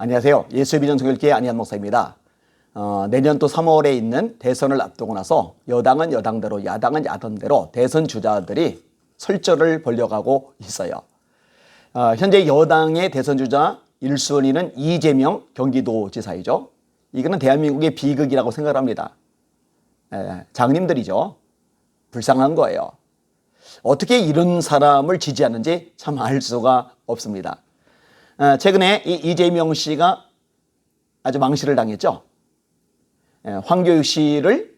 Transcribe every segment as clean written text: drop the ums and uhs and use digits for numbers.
안녕하세요. 예수의 비전 성결교회 안희한 목사입니다. 내년 또 3월에 있는 대선을 앞두고 나서 여당은 여당대로 야당은 야당대로 대선 주자들이 설전을 벌여가고 있어요. 현재 여당의 대선 주자 1순위는 이재명 경기도지사이죠. 이거는 대한민국의 비극이라고 생각을 합니다. 장님들이죠. 불쌍한 거예요. 어떻게 이런 사람을 지지하는지 참 알 수가 없습니다. 최근에 이재명 씨가 아주 망신을 당했죠. 황교익 씨를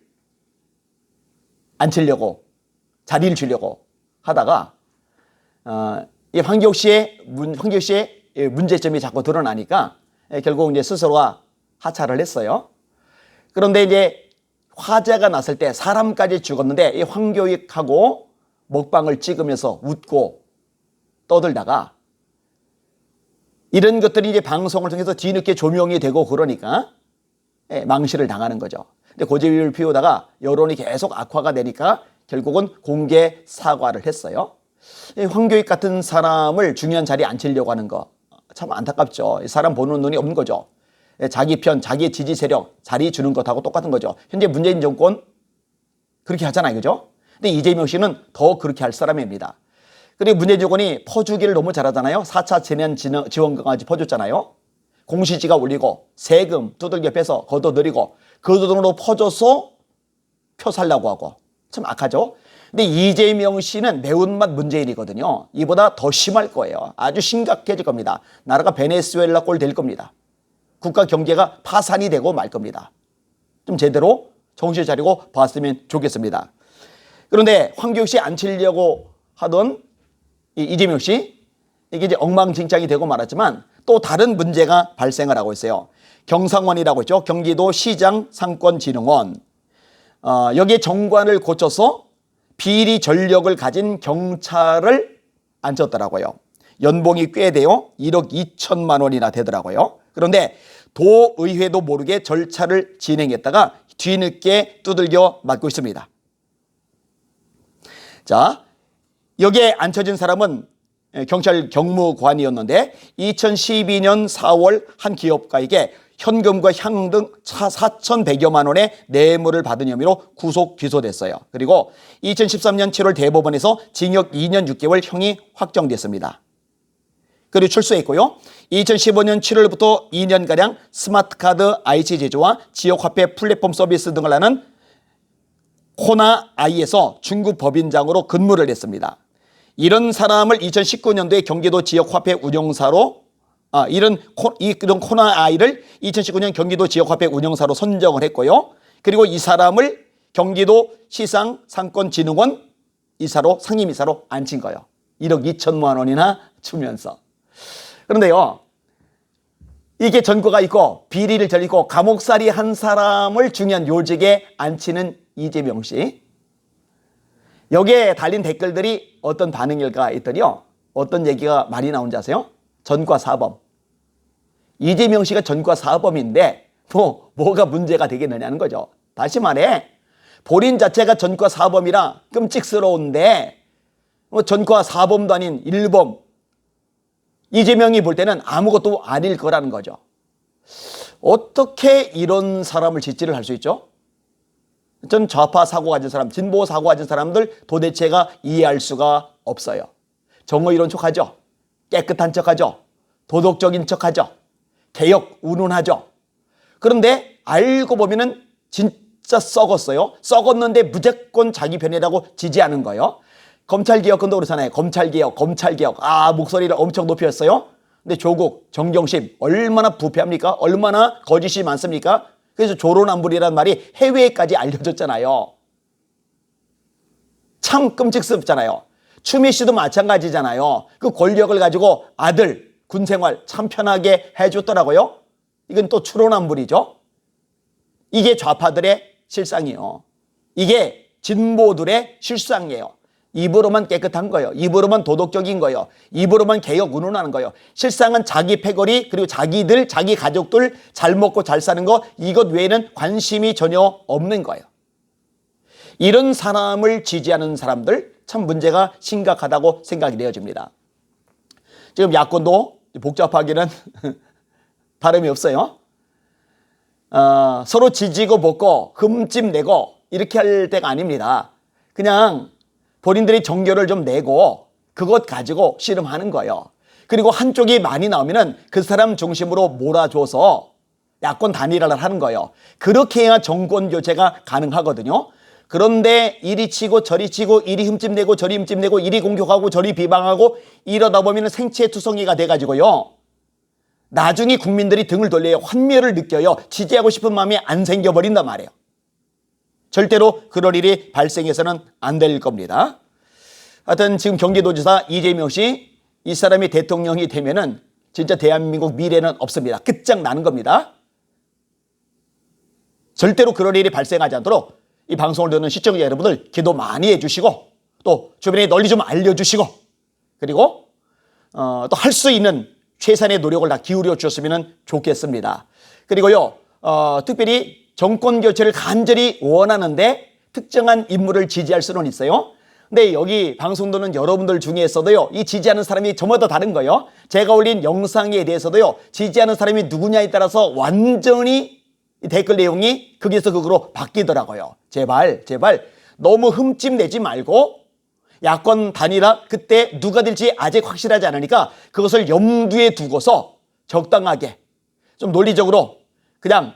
앉히려고 자리를 주려고 하다가 이 황교익 씨의 문제점이 자꾸 드러나니까 결국 이제 스스로가 하차를 했어요. 그런데 이제 화제가 났을 때 사람까지 죽었는데 이 황교익하고 먹방을 찍으면서 웃고 떠들다가 이런 것들이 이제 방송을 통해서 뒤늦게 조명이 되고 그러니까 망신을 당하는 거죠. 근데 고집을 피우다가 여론이 계속 악화가 되니까 결국은 공개 사과를 했어요. 황교익 같은 사람을 중요한 자리에 앉히려고 하는 거 참 안타깝죠. 사람 보는 눈이 없는 거죠. 자기 편, 자기 지지 세력 자리 주는 것하고 똑같은 거죠. 현재 문재인 정권 그렇게 하잖아요. 그죠? 근데 이재명 씨는 더 그렇게 할 사람입니다. 그리고 문재인 정권이 퍼주기를 너무 잘하잖아요. 4차 재난지원금까지 퍼줬잖아요. 공시지가 올리고 세금 두들겨 빼서 걷어들이고 그 돈으로 퍼줘서 표 살라고 하고 참 악하죠. 근데 이재명 씨는 매운맛 문재인이거든요. 이보다 더 심할 거예요. 아주 심각해질 겁니다. 나라가 베네수엘라 꼴 될 겁니다. 국가 경제가 파산이 되고 말 겁니다. 좀 제대로 정신 차리고 봤으면 좋겠습니다. 그런데 황교익 씨 앉히려고 하던 이재명 씨, 이게 이제 엉망진창이 되고 말았지만 또 다른 문제가 발생을 하고 있어요. 경상원이라고 있죠. 경기도 시장 상권진흥원. 여기에 정관을 고쳐서 비리 전력을 가진 경찰을 앉혔더라고요. 연봉이 꽤 돼요. 1억 2천만 원이나 되더라고요. 그런데 도의회도 모르게 절차를 진행했다가 뒤늦게 두들겨 맞고 있습니다. 자, 여기에 앉혀진 사람은 경찰 경무관이었는데 2012년 4월 한 기업가에게 현금과 향 등 4,100여만 원의 뇌물을 받은 혐의로 구속 기소됐어요. 그리고 2013년 7월 대법원에서 징역 2년 6개월 형이 확정됐습니다. 그리고 출소했고요. 2015년 7월부터 2년가량 스마트카드 IC 제조와 지역화폐 플랫폼 서비스 등을 하는 코나아이에서 중국 법인장으로 근무를 했습니다. 이런 사람을 2019년도에 경기도 지역화폐 운영사로 이런 코나아이를 2019년 경기도 지역화폐 운영사로 선정을 했고요. 그리고 이 사람을 경기도 시상상권진흥원 이사로 상임이사로 앉힌 거예요. 1억 2천만 원이나 주면서. 그런데요, 이게 전과가 있고 비리를 저리고 감옥살이 한 사람을 중요한 요직에 앉히는 이재명 씨. 여기에 달린 댓글들이 어떤 반응일까 했더니요, 어떤 얘기가 많이 나온지 아세요? 전과사범. 이재명 씨가 전과사범인데 뭐가 문제가 되겠느냐는 거죠. 다시 말해 본인 자체가 전과사범이라 끔찍스러운데 전과사범도 아닌 일범 이재명이 볼 때는 아무것도 아닐 거라는 거죠. 어떻게 이런 사람을 지지를 할 수 있죠? 전 좌파 사고 가진 사람, 진보 사고 가진 사람들 도대체가 이해할 수가 없어요. 정의로운 척하죠. 깨끗한 척하죠. 도덕적인 척하죠. 개혁 운운하죠. 그런데 알고 보면은 진짜 썩었어요. 썩었는데 무조건 자기 편이라고 지지하는 거예요. 검찰개혁도 그렇잖아요. 검찰개혁. 목소리를 엄청 높였어요. 근데 조국, 정경심 얼마나 부패합니까? 얼마나 거짓이 많습니까? 그래서 조론안불이라는 말이 해외에까지 알려졌잖아요. 참 끔찍스럽잖아요. 추미애 씨도 마찬가지잖아요. 그 권력을 가지고 아들 군생활 참 편하게 해줬더라고요. 이건 또 추론안불이죠. 이게 좌파들의 실상이에요. 이게 진보들의 실상이에요. 입으로만 깨끗한 거예요. 입으로만 도덕적인 거예요. 입으로만 개혁 운운하는 거예요. 실상은 자기 패거리 그리고 자기들 자기 가족들 잘 먹고 잘 사는 거 이것 외에는 관심이 전혀 없는 거예요. 이런 사람을 지지하는 사람들 참 문제가 심각하다고 생각이 되어집니다. 지금 야권도 복잡하기는 다름이 없어요. 서로 지지고 볶고 흠집 내고 이렇게 할 때가 아닙니다. 그냥 본인들이 정교를 좀 내고 그것 가지고 씨름하는 거예요. 그리고 한쪽이 많이 나오면은 그 사람 중심으로 몰아줘서 야권 단일화를 하는 거예요. 그렇게 해야 정권 교체가 가능하거든요. 그런데 이리 치고 저리 치고 이리 흠집 내고 저리 흠집 내고 이리 공격하고 저리 비방하고 이러다 보면 생체투성이가 돼가지고요. 나중에 국민들이 등을 돌려요. 환멸을 느껴요. 지지하고 싶은 마음이 안 생겨버린단 말이에요. 절대로 그럴 일이 발생해서는 안 될 겁니다. 하여튼 지금 경기도지사 이재명 씨, 이 사람이 대통령이 되면은 진짜 대한민국 미래는 없습니다. 끝장나는 겁니다. 절대로 그럴 일이 발생하지 않도록 이 방송을 듣는 시청자 여러분들 기도 많이 해주시고 또 주변에 널리 좀 알려주시고 그리고 또 할 수 있는 최선의 노력을 다 기울여 주셨으면 좋겠습니다. 그리고요 특별히 정권 교체를 간절히 원하는데 특정한 인물을 지지할 수는 있어요. 근데 여기 방송 듣는 여러분들 중에서도요 이 지지하는 사람이 저마다 다른 거예요. 제가 올린 영상에 대해서도요 지지하는 사람이 누구냐에 따라서 완전히 이 댓글 내용이 극에서 극으로 바뀌더라고요. 제발 너무 흠집 내지 말고 야권 단일화 그때 누가 될지 아직 확실하지 않으니까 그것을 염두에 두고서 적당하게 좀 논리적으로 그냥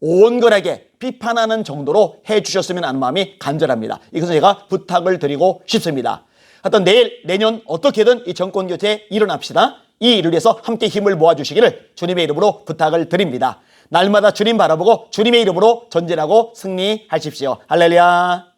온건하게 비판하는 정도로 해주셨으면 하는 마음이 간절합니다. 이것은 제가 부탁을 드리고 싶습니다. 하여튼 내일 내년 어떻게든 이 정권교체 일어납시다. 이 일을 위해서 함께 힘을 모아주시기를 주님의 이름으로 부탁을 드립니다. 날마다 주님 바라보고 주님의 이름으로 전진하고 승리하십시오. 할렐루야.